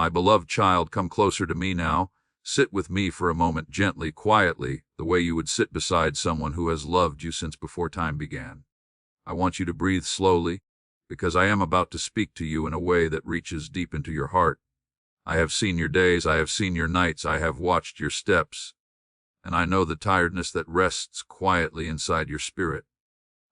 My beloved child, come closer to me now. Sit with me for a moment, gently, quietly, the way you would sit beside someone who has loved you since before time began. I want you to breathe slowly, because I am about to speak to you in a way that reaches deep into your heart. I have seen your days, I have seen your nights, I have watched your steps, and I know the tiredness that rests quietly inside your spirit.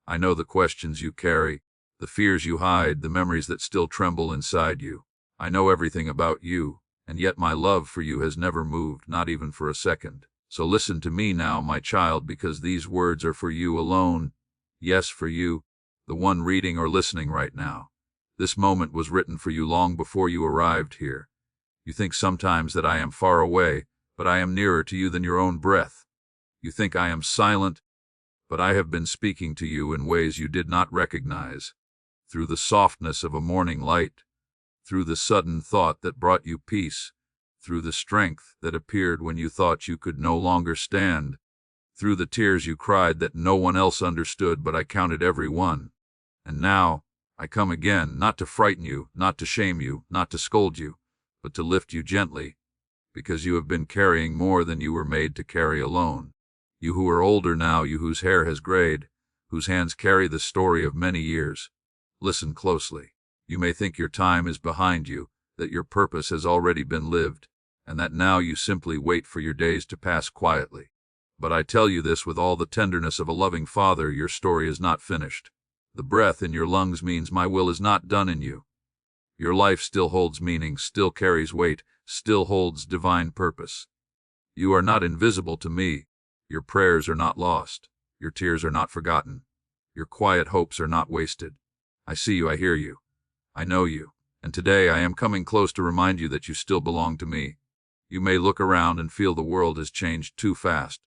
I know the questions you carry, the fears you hide, the memories that still tremble inside you. I know everything about you, and yet my love for you has never moved, not even for a second. So listen to me now, my child, because these words are for you alone. Yes, for you, the one reading or listening right now. This moment was written for you long before you arrived here. You think sometimes that I am far away, but I am nearer to you than your own breath. You think I am silent, but I have been speaking to you in ways you did not recognize. Through the softness of a morning light, through the sudden thought that brought you peace, through the strength that appeared when you thought you could no longer stand, through the tears you cried that no one else understood, but I counted every one. And now, I come again, not to frighten you, not to shame you, not to scold you, but to lift you gently, because you have been carrying more than you were made to carry alone. You who are older now, you whose hair has grayed, whose hands carry the story of many years. Listen closely. You may think your time is behind you, that your purpose has already been lived, and that now you simply wait for your days to pass quietly. But I tell you this with all the tenderness of a loving father, your story is not finished. The breath in your lungs means my will is not done in you. Your life still holds meaning, still carries weight, still holds divine purpose. You are not invisible to me. Your prayers are not lost. Your tears are not forgotten. Your quiet hopes are not wasted. I see you, I hear you. I know you. And today I am coming close to remind you that you still belong to me. You may look around and feel the world has changed too fast,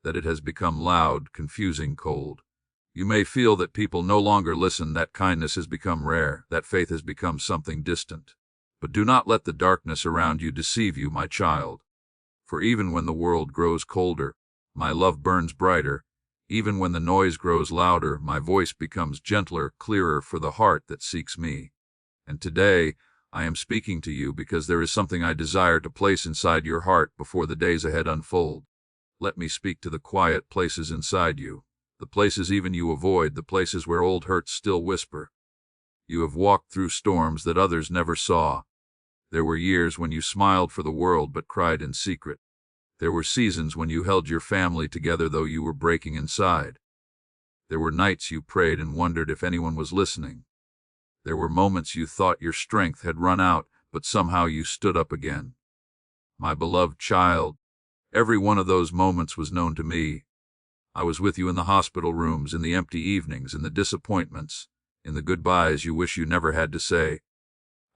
that it has become loud, confusing, cold. You may feel that people no longer listen, that kindness has become rare, that faith has become something distant. But do not let the darkness around you deceive you, my child. For even when the world grows colder, my love burns brighter. Even when the noise grows louder, my voice becomes gentler, clearer for the heart that seeks me. And today, I am speaking to you because there is something I desire to place inside your heart before the days ahead unfold. Let me speak to the quiet places inside you, the places even you avoid, the places where old hurts still whisper. You have walked through storms that others never saw. There were years when you smiled for the world but cried in secret. There were seasons when you held your family together though you were breaking inside. There were nights you prayed and wondered if anyone was listening. There were moments you thought your strength had run out, but somehow you stood up again. My beloved child, every one of those moments was known to me. I was with you in the hospital rooms, in the empty evenings, in the disappointments, in the goodbyes you wish you never had to say.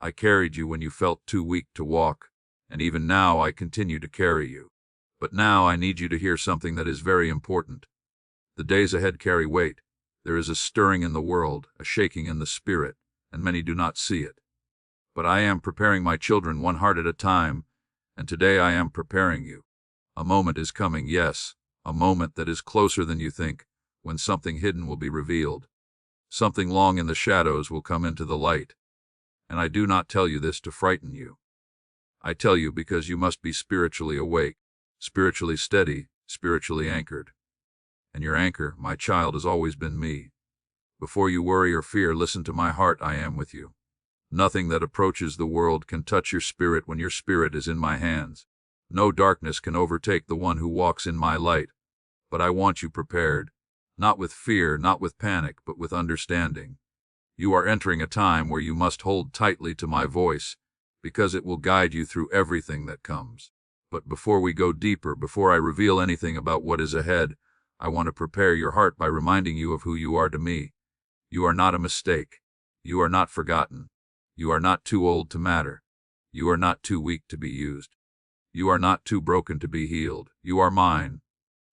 I carried you when you felt too weak to walk, and even now I continue to carry you. But now I need you to hear something that is very important. The days ahead carry weight. There is a stirring in the world, a shaking in the spirit, and many do not see it. But I am preparing my children one heart at a time, and today I am preparing you. A moment is coming, yes, a moment that is closer than you think, when something hidden will be revealed. Something long in the shadows will come into the light. And I do not tell you this to frighten you. I tell you because you must be spiritually awake, spiritually steady, spiritually anchored. And your anchor, my child, has always been me. Before you worry or fear, listen to my heart. I am with you. Nothing that approaches the world can touch your spirit when your spirit is in my hands. No darkness can overtake the one who walks in my light. But I want you prepared, not with fear, not with panic, but with understanding. You are entering a time where you must hold tightly to my voice, because it will guide you through everything that comes. But before we go deeper, before I reveal anything about what is ahead, I want to prepare your heart by reminding you of who you are to me. You are not a mistake. You are not forgotten. You are not too old to matter. You are not too weak to be used. You are not too broken to be healed. You are mine.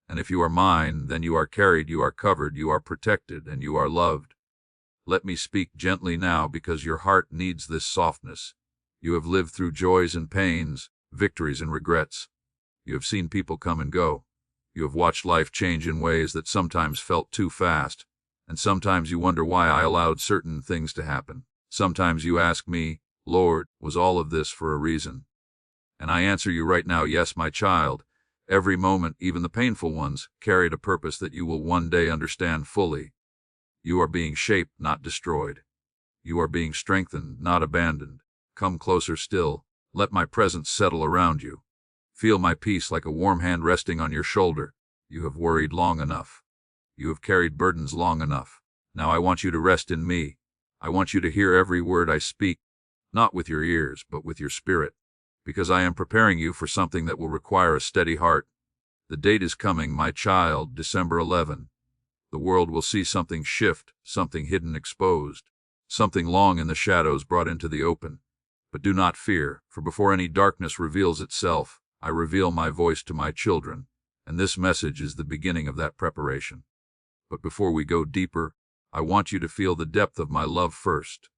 And if you are mine, then you are carried, you are covered, you are protected, and you are loved. Let me speak gently now because your heart needs this softness. You have lived through joys and pains, victories and regrets. You have seen people come and go. You have watched life change in ways that sometimes felt too fast, and sometimes you wonder why I allowed certain things to happen. Sometimes you ask me, Lord, was all of this for a reason? And I answer you right now, yes, my child. Every moment, even the painful ones, carried a purpose that you will one day understand fully. You are being shaped, not destroyed. You are being strengthened, not abandoned. Come closer still. Let my presence settle around you. Feel my peace like a warm hand resting on your shoulder. You have worried long enough. You have carried burdens long enough. Now I want you to rest in me. I want you to hear every word I speak, not with your ears, but with your spirit, because I am preparing you for something that will require a steady heart. The date is coming, my child, December 11. The world will see something shift, something hidden exposed, something long in the shadows brought into the open. But do not fear, for before any darkness reveals itself, I reveal my voice to my children, and this message is the beginning of that preparation. But before we go deeper, I want you to feel the depth of my love first.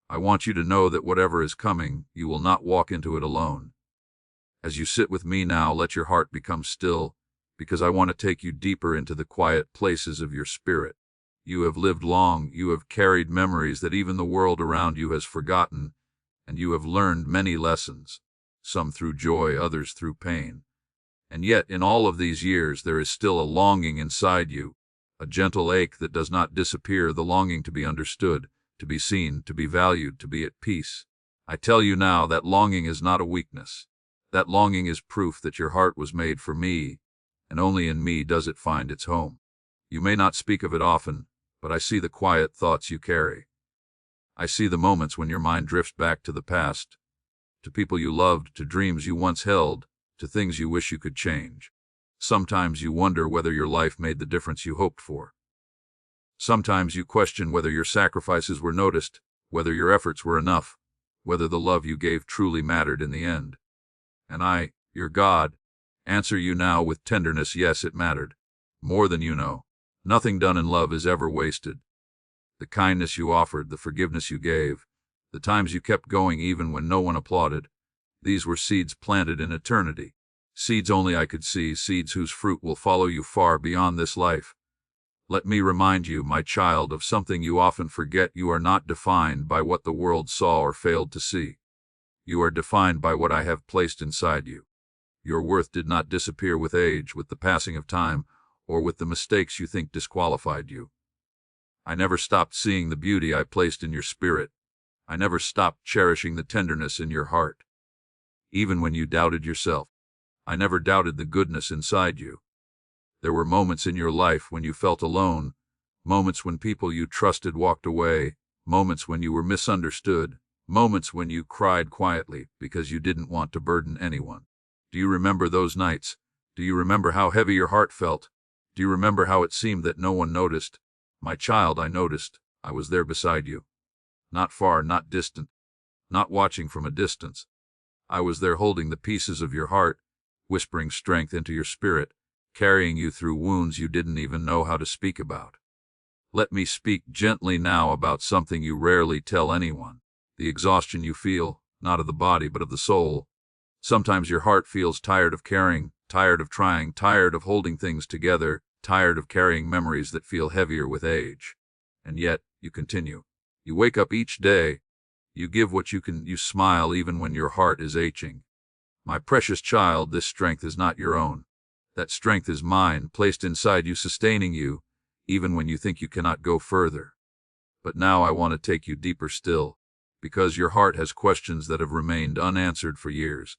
I want you to know that whatever is coming, you will not walk into it alone. As you sit with me now, let your heart become still, because I want to take you deeper into the quiet places of your spirit. You have lived long, you have carried memories that even the world around you has forgotten, and you have learned many lessons, some through joy, others through pain. And yet, in all of these years, there is still a longing inside you, a gentle ache that does not disappear, the longing to be understood, to be seen, to be valued, to be at peace. I tell you now, that longing is not a weakness. That longing is proof that your heart was made for me, and only in me does it find its home. You may not speak of it often, but I see the quiet thoughts you carry. I see the moments when your mind drifts back to the past, to people you loved, to dreams you once held, to things you wish you could change. Sometimes you wonder whether your life made the difference you hoped for. Sometimes you question whether your sacrifices were noticed, whether your efforts were enough, whether the love you gave truly mattered in the end. And I, your God, answer you now with tenderness, yes, it mattered. More than you know. Nothing done in love is ever wasted. The kindness you offered, the forgiveness you gave, the times you kept going even when no one applauded, these were seeds planted in eternity. Seeds only I could see, seeds whose fruit will follow you far beyond this life. Let me remind you, my child, of something you often forget. You are not defined by what the world saw or failed to see. You are defined by what I have placed inside you. Your worth did not disappear with age, with the passing of time, or with the mistakes you think disqualified you. I never stopped seeing the beauty I placed in your spirit. I never stopped cherishing the tenderness in your heart. Even when you doubted yourself, I never doubted the goodness inside you. There were moments in your life when you felt alone, moments when people you trusted walked away, moments when you were misunderstood, moments when you cried quietly because you didn't want to burden anyone. Do you remember those nights? Do you remember how heavy your heart felt? Do you remember how it seemed that no one noticed? My child, I noticed. I was there beside you. Not far, not distant, not watching from a distance. I was there holding the pieces of your heart, whispering strength into your spirit, carrying you through wounds you didn't even know how to speak about. Let me speak gently now about something you rarely tell anyone, the exhaustion you feel, not of the body but of the soul. Sometimes your heart feels tired of caring, tired of trying, tired of holding things together, tired of carrying memories that feel heavier with age. And yet, you continue. You wake up each day. You give what you can. You smile even when your heart is aching. My precious child, this strength is not your own. That strength is mine, placed inside you, sustaining you, even when you think you cannot go further. But now I want to take you deeper still, because your heart has questions that have remained unanswered for years.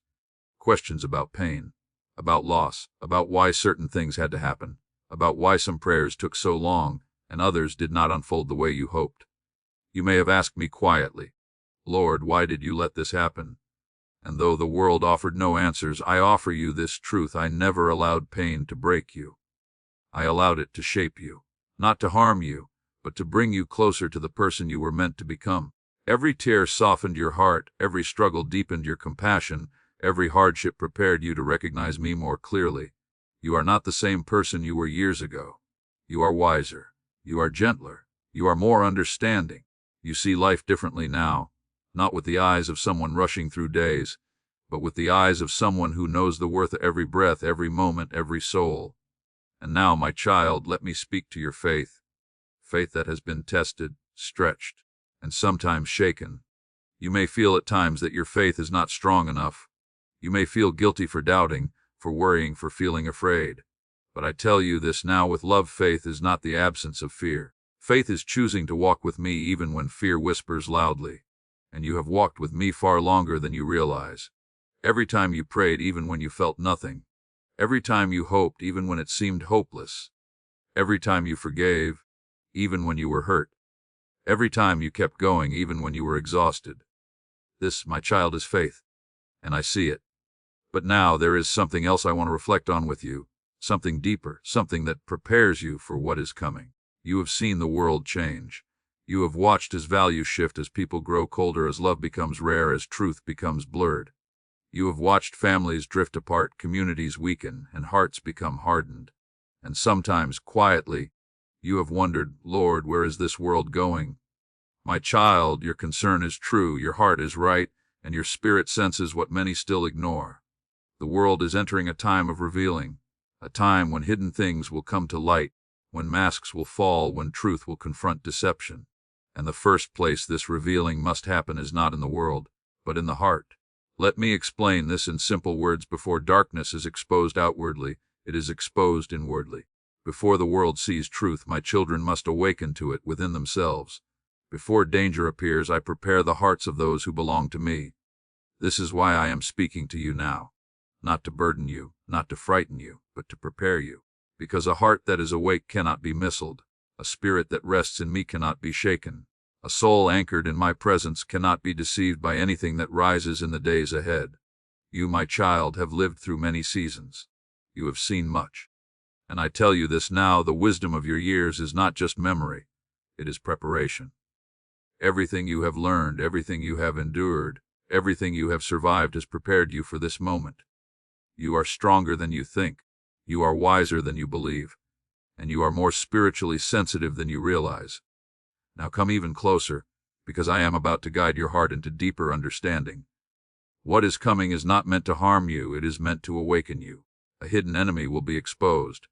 Questions about pain, about loss, about why certain things had to happen, about why some prayers took so long and others did not unfold the way you hoped. You may have asked me quietly, Lord, why did you let this happen? And though the world offered no answers, I offer you this truth. I never allowed pain to break you. I allowed it to shape you, not to harm you, but to bring you closer to the person you were meant to become. Every tear softened your heart, every struggle deepened your compassion, every hardship prepared you to recognize me more clearly. You are not the same person you were years ago. You are wiser. You are gentler. You are more understanding. You see life differently now, not with the eyes of someone rushing through days, but with the eyes of someone who knows the worth of every breath, every moment, every soul. And now, my child, let me speak to your faith, faith that has been tested, stretched, and sometimes shaken. You may feel at times that your faith is not strong enough. You may feel guilty for doubting, for worrying, for feeling afraid. But I tell you this now with love: faith is not the absence of fear. Faith is choosing to walk with me even when fear whispers loudly. And you have walked with me far longer than you realize. Every time you prayed, even when you felt nothing. Every time you hoped, even when it seemed hopeless. Every time you forgave, even when you were hurt. Every time you kept going, even when you were exhausted. This, my child, is faith, and I see it. But now there is something else I want to reflect on with you, something deeper, something that prepares you for what is coming. You have seen the world change. You have watched as values shift, as people grow colder, as love becomes rare, as truth becomes blurred. You have watched families drift apart, communities weaken, and hearts become hardened. And sometimes, quietly, you have wondered, Lord, where is this world going? My child, your concern is true, your heart is right, and your spirit senses what many still ignore. The world is entering a time of revealing, a time when hidden things will come to light, when masks will fall, when truth will confront deception. And the first place this revealing must happen is not in the world, but in the heart. Let me explain this in simple words. Before darkness is exposed outwardly, it is exposed inwardly. Before the world sees truth, my children must awaken to it within themselves. Before danger appears, I prepare the hearts of those who belong to me. This is why I am speaking to you now. Not to burden you, not to frighten you, but to prepare you. Because a heart that is awake cannot be misled. A spirit that rests in me cannot be shaken. A soul anchored in my presence cannot be deceived by anything that rises in the days ahead. You, my child, have lived through many seasons. You have seen much. And I tell you this now, the wisdom of your years is not just memory, it is preparation. Everything you have learned, everything you have endured, everything you have survived has prepared you for this moment. You are stronger than you think, you are wiser than you believe, and you are more spiritually sensitive than you realize. Now come even closer, because I am about to guide your heart into deeper understanding. What is coming is not meant to harm you, it is meant to awaken you. A hidden enemy will be exposed,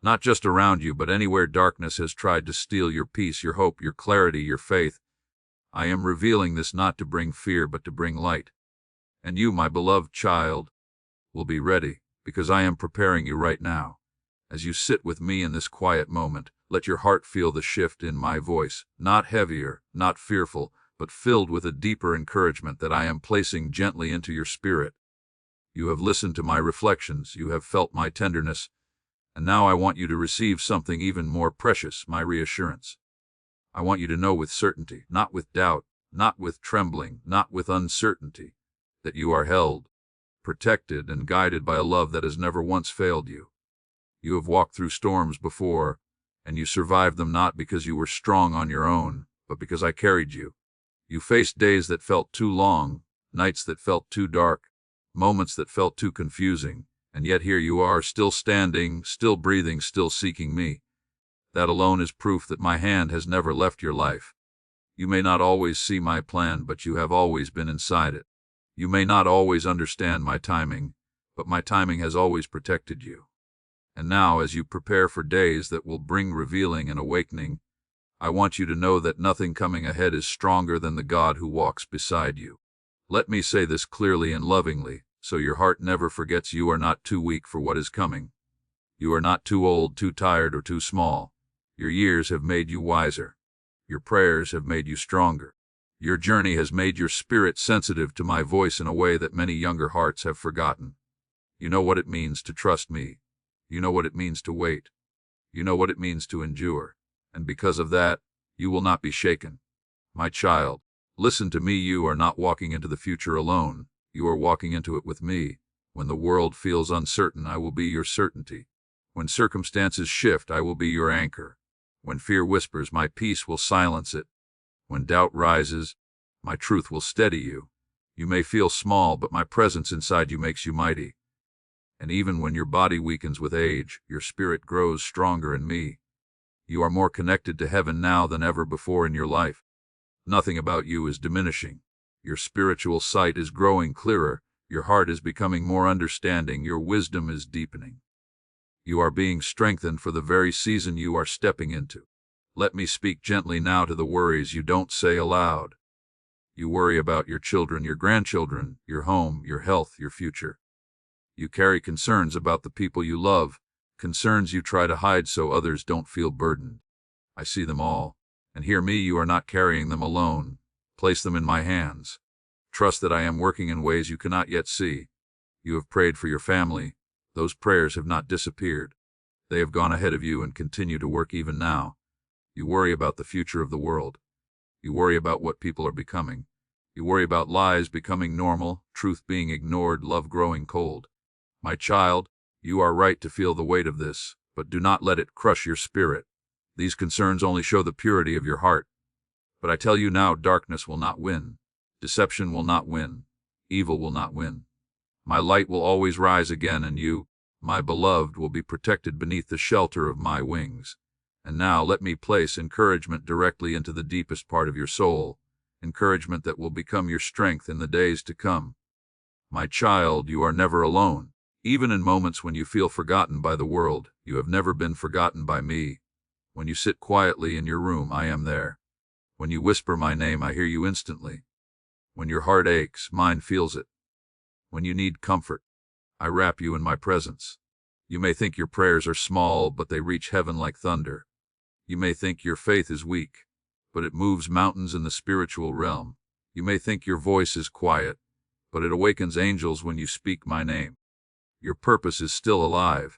not just around you, but anywhere darkness has tried to steal your peace, your hope, your clarity, your faith. I am revealing this not to bring fear, but to bring light. And you, my beloved child, will be ready, because I am preparing you right now. As you sit with me in this quiet moment, let your heart feel the shift in my voice, not heavier, not fearful, but filled with a deeper encouragement that I am placing gently into your spirit. You have listened to my reflections, you have felt my tenderness, and now I want you to receive something even more precious, my reassurance. I want you to know with certainty, not with doubt, not with trembling, not with uncertainty, that you are held, protected, and guided by a love that has never once failed you. You have walked through storms before, and you survived them not because you were strong on your own, but because I carried you. You faced days that felt too long, nights that felt too dark, moments that felt too confusing, and yet here you are, still standing, still breathing, still seeking me. That alone is proof that my hand has never left your life. You may not always see my plan, but you have always been inside it. You may not always understand my timing, but my timing has always protected you. And now, as you prepare for days that will bring revealing and awakening, I want you to know that nothing coming ahead is stronger than the God who walks beside you. Let me say this clearly and lovingly, so your heart never forgets: you are not too weak for what is coming. You are not too old, too tired, or too small. Your years have made you wiser. Your prayers have made you stronger. Your journey has made your spirit sensitive to my voice in a way that many younger hearts have forgotten. You know what it means to trust me. You know what it means to wait. You know what it means to endure. And because of that, you will not be shaken. My child, listen to me. You are not walking into the future alone. You are walking into it with me. When the world feels uncertain, I will be your certainty. When circumstances shift, I will be your anchor. When fear whispers, my peace will silence it. When doubt rises, my truth will steady you. You may feel small, but my presence inside you makes you mighty. And even when your body weakens with age, your spirit grows stronger in me. You are more connected to heaven now than ever before in your life. Nothing about you is diminishing. Your spiritual sight is growing clearer. Your heart is becoming more understanding. Your wisdom is deepening. You are being strengthened for the very season you are stepping into. Let me speak gently now to the worries you don't say aloud. You worry about your children, your grandchildren, your home, your health, your future. You carry concerns about the people you love, concerns you try to hide so others don't feel burdened. I see them all, and hear me, you are not carrying them alone. Place them in my hands. Trust that I am working in ways you cannot yet see. You have prayed for your family. Those prayers have not disappeared. They have gone ahead of you and continue to work even now. You worry about the future of the world. You worry about what people are becoming. You worry about lies becoming normal, truth being ignored, love growing cold. My child, you are right to feel the weight of this, but do not let it crush your spirit. These concerns only show the purity of your heart. But I tell you now, darkness will not win. Deception will not win. Evil will not win. My light will always rise again, and you, my beloved, will be protected beneath the shelter of my wings. And now let me place encouragement directly into the deepest part of your soul, encouragement that will become your strength in the days to come. My child, you are never alone. Even in moments when you feel forgotten by the world, you have never been forgotten by me. When you sit quietly in your room, I am there. When you whisper my name, I hear you instantly. When your heart aches, mine feels it. When you need comfort, I wrap you in my presence. You may think your prayers are small, but they reach heaven like thunder. You may think your faith is weak, but it moves mountains in the spiritual realm. You may think your voice is quiet, but it awakens angels when you speak my name. Your purpose is still alive.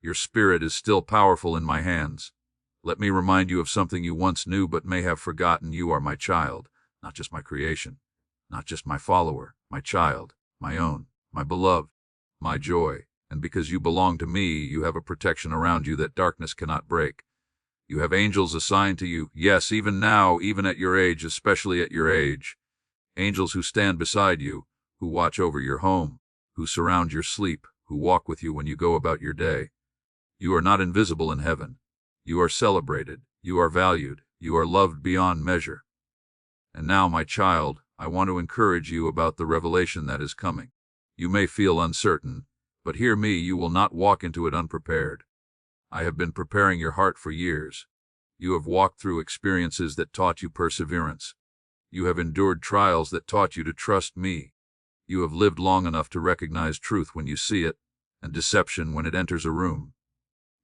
Your spirit is still powerful in my hands. Let me remind you of something you once knew but may have forgotten. You are my child, not just my creation, not just my follower, my child, my own, my beloved, my joy. And because you belong to me, you have a protection around you that darkness cannot break. You have angels assigned to you, yes, even now, even at your age, especially at your age. Angels who stand beside you, who watch over your home, who surround your sleep, who walk with you when you go about your day. You are not invisible in heaven. You are celebrated. You are valued. You are loved beyond measure. And now, my child, I want to encourage you about the revelation that is coming. You may feel uncertain, but hear me, you will not walk into it unprepared. I have been preparing your heart for years. You have walked through experiences that taught you perseverance. You have endured trials that taught you to trust me. You have lived long enough to recognize truth when you see it, and deception when it enters a room.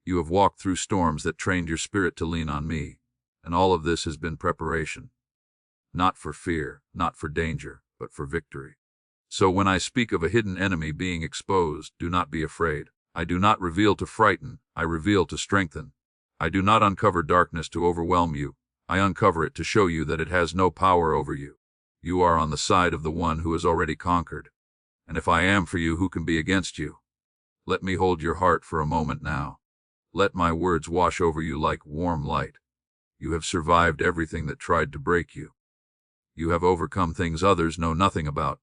You have walked through storms that trained your spirit to lean on me, and all of this has been preparation. Not for fear, not for danger, but for victory. So when I speak of a hidden enemy being exposed, do not be afraid. I do not reveal to frighten, I reveal to strengthen. I do not uncover darkness to overwhelm you. I uncover it to show you that it has no power over you. You are on the side of the one who has already conquered. And if I am for you, who can be against you? Let me hold your heart for a moment now. Let my words wash over you like warm light. You have survived everything that tried to break you. You have overcome things others know nothing about.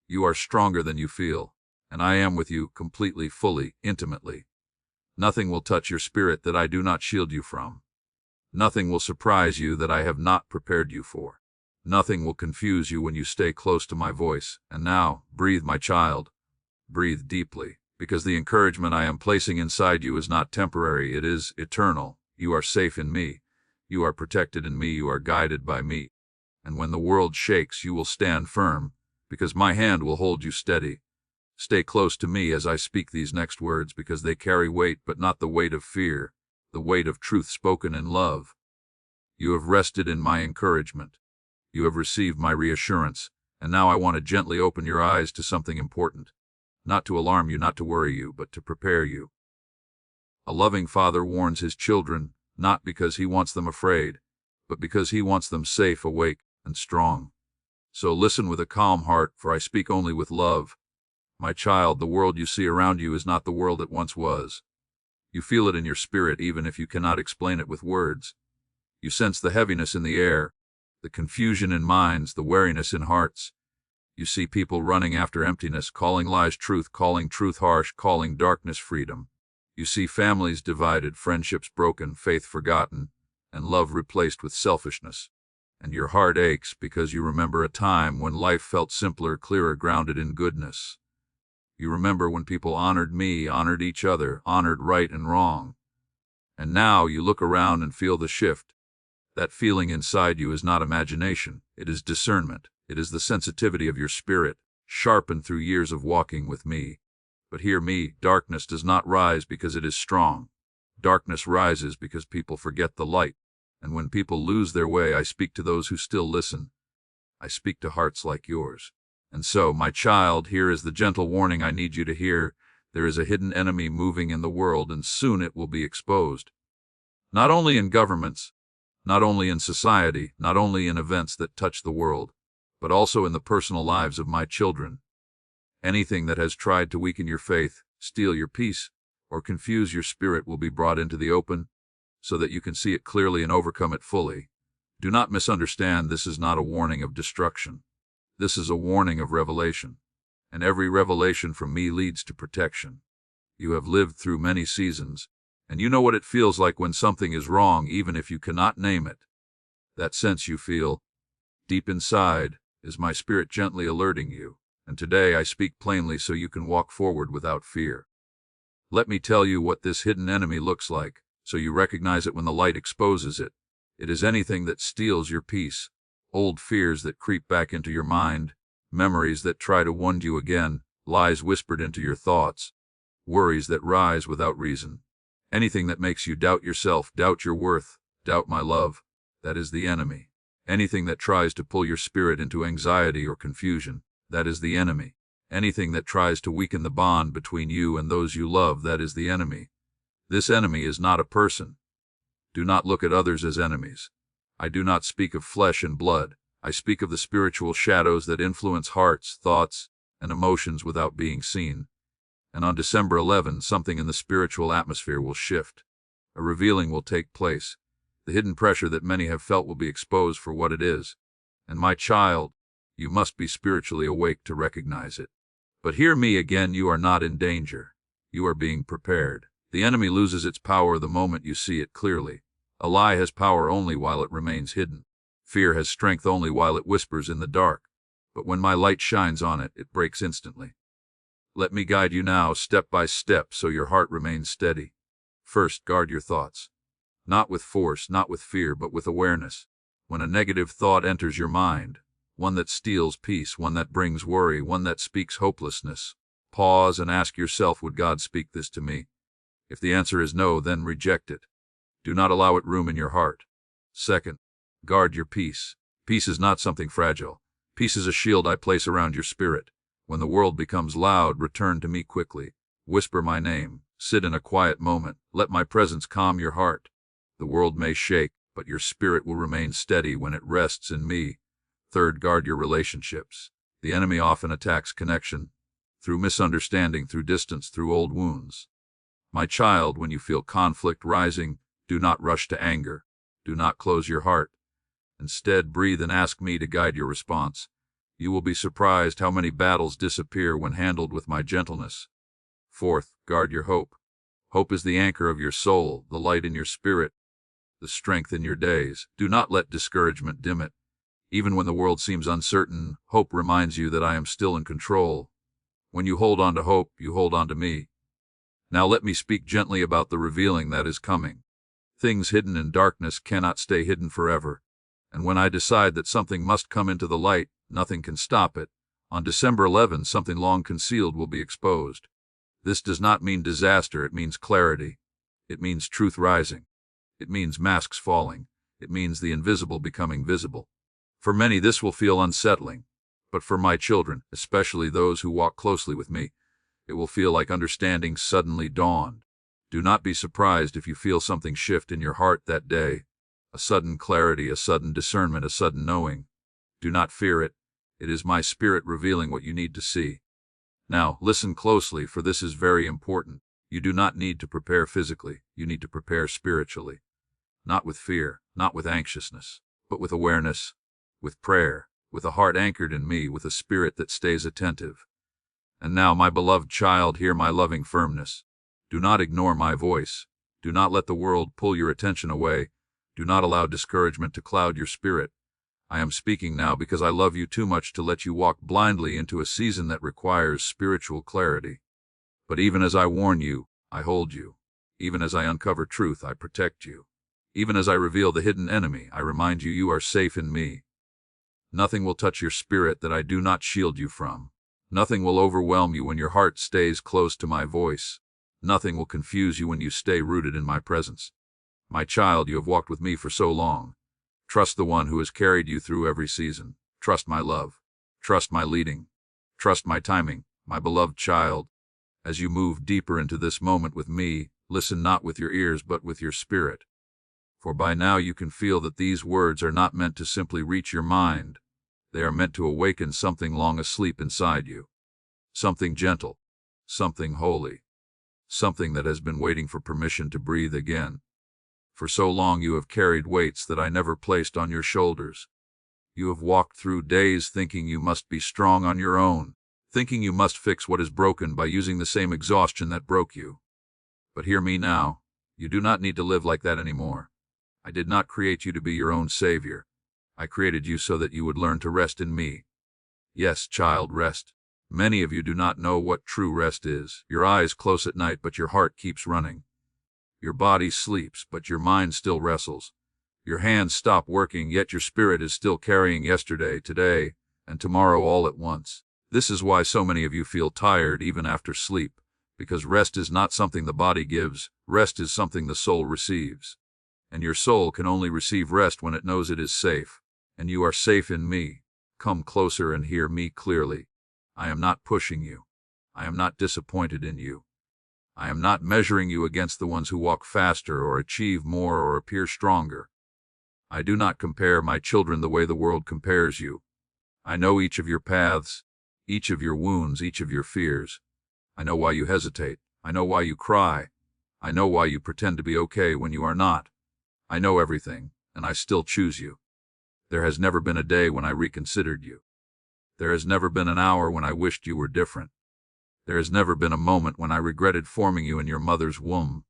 You are stronger than you feel, and I am with you completely, fully, intimately. Nothing will touch your spirit that I do not shield you from. Nothing will surprise you that I have not prepared you for. Nothing will confuse you when you stay close to my voice. And now, breathe, my child. Breathe deeply, because the encouragement I am placing inside you is not temporary, it is eternal. You are safe in me. You are protected in me. You are guided by me. And when the world shakes, you will stand firm, because my hand will hold you steady. Stay close to me as I speak these next words, because they carry weight, but not the weight of fear, the weight of truth spoken in love. You have rested in my encouragement. You have received my reassurance, and now I want to gently open your eyes to something important. Not to alarm you, not to worry you, but to prepare you. A loving father warns his children, not because he wants them afraid, but because he wants them safe, awake, and strong. So listen with a calm heart, for I speak only with love. My child, the world you see around you is not the world it once was. You feel it in your spirit even if you cannot explain it with words. You sense the heaviness in the air, the confusion in minds, the weariness in hearts. You see people running after emptiness, calling lies truth, calling truth harsh, calling darkness freedom. You see families divided, friendships broken, faith forgotten, and love replaced with selfishness. And your heart aches because you remember a time when life felt simpler, clearer, grounded in goodness. You remember when people honored me, honored each other, honored right and wrong. And now you look around and feel the shift. That feeling inside you is not imagination, it is discernment. It is the sensitivity of your spirit, sharpened through years of walking with me. But hear me, darkness does not rise because it is strong. Darkness rises because people forget the light. And when people lose their way, I speak to those who still listen. I speak to hearts like yours. And so, my child, here is the gentle warning I need you to hear. There is a hidden enemy moving in the world, and soon it will be exposed. Not only in governments, not only in society, not only in events that touch the world, but also in the personal lives of my children. Anything that has tried to weaken your faith, steal your peace, or confuse your spirit will be brought into the open, so that you can see it clearly and overcome it fully. Do not misunderstand, this is not a warning of destruction. This is a warning of revelation. And every revelation from me leads to protection. You have lived through many seasons, and you know what it feels like when something is wrong, even if you cannot name it. That sense you feel, deep inside, is my spirit gently alerting you, and today I speak plainly so you can walk forward without fear. Let me tell you what this hidden enemy looks like, so you recognize it when the light exposes it. It is anything that steals your peace, old fears that creep back into your mind, memories that try to wound you again, lies whispered into your thoughts, worries that rise without reason. Anything that makes you doubt yourself, doubt your worth, doubt my love, that is the enemy. Anything that tries to pull your spirit into anxiety or confusion, that is the enemy. Anything that tries to weaken the bond between you and those you love, that is the enemy. This enemy is not a person. Do not look at others as enemies. I do not speak of flesh and blood. I speak of the spiritual shadows that influence hearts, thoughts, and emotions without being seen. And on December 11, something in the spiritual atmosphere will shift. A revealing will take place. The hidden pressure that many have felt will be exposed for what it is. And my child, you must be spiritually awake to recognize it. But hear me again, you are not in danger. You are being prepared. The enemy loses its power the moment you see it clearly. A lie has power only while it remains hidden. Fear has strength only while it whispers in the dark. But when my light shines on it, it breaks instantly. Let me guide you now, step by step, so your heart remains steady. First, guard your thoughts. Not with force, not with fear, but with awareness. When a negative thought enters your mind, one that steals peace, one that brings worry, one that speaks hopelessness, pause and ask yourself, would God speak this to me? If the answer is no, then reject it. Do not allow it room in your heart. Second, guard your peace. Peace is not something fragile. Peace is a shield I place around your spirit. When the world becomes loud, return to me quickly. Whisper my name. Sit in a quiet moment. Let my presence calm your heart. The world may shake, but your spirit will remain steady when it rests in me. Third, guard your relationships. The enemy often attacks connection, through misunderstanding, through distance, through old wounds. My child, when you feel conflict rising, do not rush to anger. Do not close your heart. Instead, breathe and ask me to guide your response. You will be surprised how many battles disappear when handled with my gentleness. Fourth, guard your hope. Hope is the anchor of your soul, the light in your spirit, the strength in your days. Do not let discouragement dim it. Even when the world seems uncertain, hope reminds you that I am still in control. When you hold on to hope, you hold on to me. Now let me speak gently about the revealing that is coming. Things hidden in darkness cannot stay hidden forever. And when I decide that something must come into the light, nothing can stop it. On December 11, something long concealed will be exposed. This does not mean disaster, it means clarity. It means truth rising. It means masks falling. It means the invisible becoming visible. For many, this will feel unsettling. But for my children, especially those who walk closely with me, it will feel like understanding suddenly dawned. Do not be surprised if you feel something shift in your heart that day. A sudden clarity, a sudden discernment, a sudden knowing. Do not fear it. It is my spirit revealing what you need to see. Now, listen closely, for this is very important. You do not need to prepare physically. You need to prepare spiritually. Not with fear, not with anxiousness, but with awareness, with prayer, with a heart anchored in me, with a spirit that stays attentive. And now, my beloved child, hear my loving firmness. Do not ignore my voice. Do not let the world pull your attention away. Do not allow discouragement to cloud your spirit. I am speaking now because I love you too much to let you walk blindly into a season that requires spiritual clarity. But even as I warn you, I hold you. Even as I uncover truth, I protect you. Even as I reveal the hidden enemy, I remind you you are safe in me. Nothing will touch your spirit that I do not shield you from. Nothing will overwhelm you when your heart stays close to my voice. Nothing will confuse you when you stay rooted in my presence. My child, you have walked with me for so long. Trust the one who has carried you through every season. Trust my love. Trust my leading. Trust my timing, my beloved child. As you move deeper into this moment with me, listen not with your ears but with your spirit. For by now you can feel that these words are not meant to simply reach your mind. They are meant to awaken something long asleep inside you. Something gentle, something holy, something that has been waiting for permission to breathe again. For so long you have carried weights that I never placed on your shoulders. You have walked through days thinking you must be strong on your own, thinking you must fix what is broken by using the same exhaustion that broke you. But hear me now, you do not need to live like that anymore. I did not create you to be your own savior. I created you so that you would learn to rest in me. Yes, child, rest. Many of you do not know what true rest is. Your eyes close at night, but your heart keeps running. Your body sleeps, but your mind still wrestles. Your hands stop working, yet your spirit is still carrying yesterday, today, and tomorrow all at once. This is why so many of you feel tired even after sleep, because rest is not something the body gives, rest is something the soul receives. And your soul can only receive rest when it knows it is safe, and you are safe in me. Come closer and hear me clearly. I am not pushing you. I am not disappointed in you. I am not measuring you against the ones who walk faster or achieve more or appear stronger. I do not compare my children the way the world compares you. I know each of your paths, each of your wounds, each of your fears. I know why you hesitate. I know why you cry. I know why you pretend to be okay when you are not. I know everything, and I still choose you. There has never been a day when I reconsidered you. There has never been an hour when I wished you were different. There has never been a moment when I regretted forming you in your mother's womb.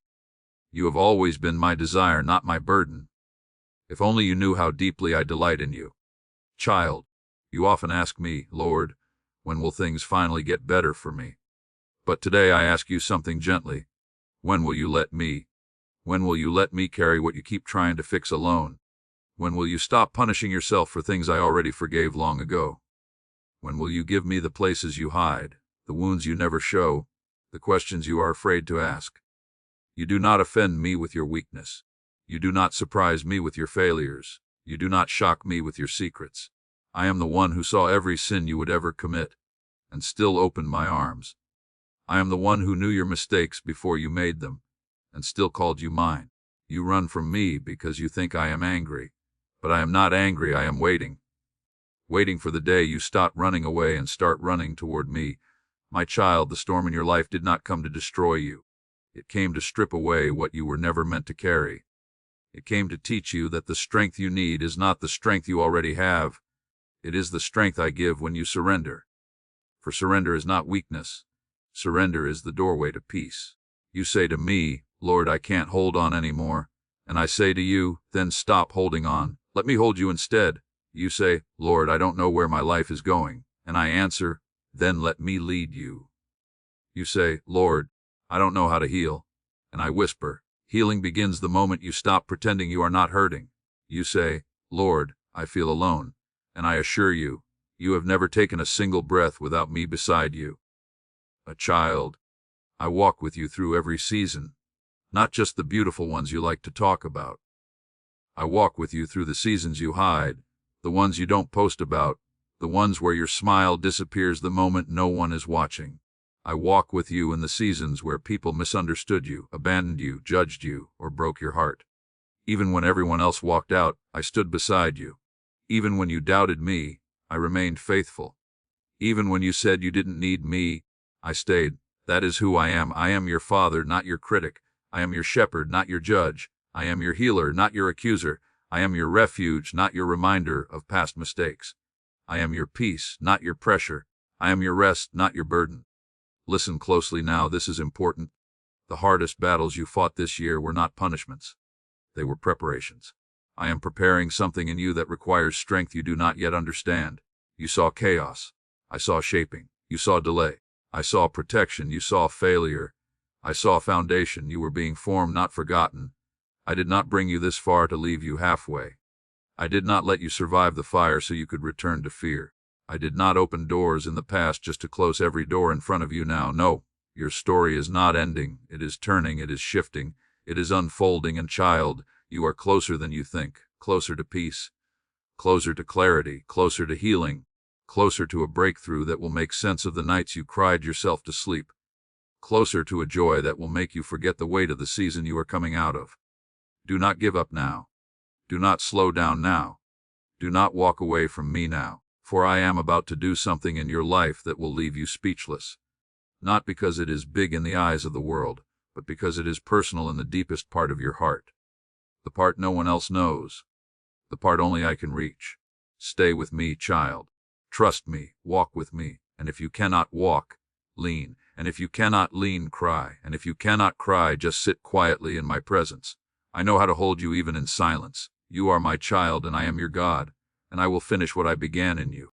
You have always been my desire, not my burden. If only you knew how deeply I delight in you. Child, you often ask me, Lord, when will things finally get better for me? But today I ask you something gently. When will you let me? When will you let me carry what you keep trying to fix alone? When will you stop punishing yourself for things I already forgave long ago? When will you give me the places you hide, the wounds you never show, the questions you are afraid to ask? You do not offend me with your weakness. You do not surprise me with your failures. You do not shock me with your secrets. I am the one who saw every sin you would ever commit, and still opened my arms. I am the one who knew your mistakes before you made them, and still called you mine. You run from me because you think I am angry, but I am not angry, I am waiting. Waiting for the day you stop running away and start running toward me. My child, the storm in your life did not come to destroy you. It came to strip away what you were never meant to carry. It came to teach you that the strength you need is not the strength you already have. It is the strength I give when you surrender. For surrender is not weakness. Surrender is the doorway to peace. You say to me, Lord, I can't hold on anymore. And I say to you, then stop holding on. Let me hold you instead. You say, Lord, I don't know where my life is going. And I answer, then let me lead you. You say, Lord, I don't know how to heal. And I whisper, healing begins the moment you stop pretending you are not hurting. You say, Lord, I feel alone. And I assure you, you have never taken a single breath without me beside you. A child, I walk with you through every season, not just the beautiful ones you like to talk about. I walk with you through the seasons you hide, the ones you don't post about, the ones where your smile disappears the moment no one is watching. I walk with you in the seasons where people misunderstood you, abandoned you, judged you, or broke your heart. Even when everyone else walked out, I stood beside you. Even when you doubted me, I remained faithful. Even when you said you didn't need me, I stayed. That is who I am. I am your father, not your critic. I am your shepherd, not your judge. I am your healer, not your accuser. I am your refuge, not your reminder of past mistakes. I am your peace, not your pressure. I am your rest, not your burden. Listen closely now, this is important. The hardest battles you fought this year were not punishments. They were preparations. I am preparing something in you that requires strength you do not yet understand. You saw chaos. I saw shaping. You saw delay. I saw protection. You saw failure. I saw foundation. You were being formed, not forgotten. I did not bring you this far to leave you halfway. I did not let you survive the fire so you could return to fear. I did not open doors in the past just to close every door in front of you now. No, your story is not ending. It is turning, it is shifting, it is unfolding, and child, you are closer than you think, closer to peace, closer to clarity, closer to healing, closer to a breakthrough that will make sense of the nights you cried yourself to sleep, closer to a joy that will make you forget the weight of the season you are coming out of. Do not give up now. Do not slow down now. Do not walk away from me now, for I am about to do something in your life that will leave you speechless. Not because it is big in the eyes of the world, but because it is personal in the deepest part of your heart. The part no one else knows. The part only I can reach. Stay with me, child. Trust me, walk with me, and if you cannot walk, lean, and if you cannot lean, cry, and if you cannot cry, just sit quietly in my presence. I know how to hold you even in silence. You are my child, and I am your God, and I will finish what I began in you.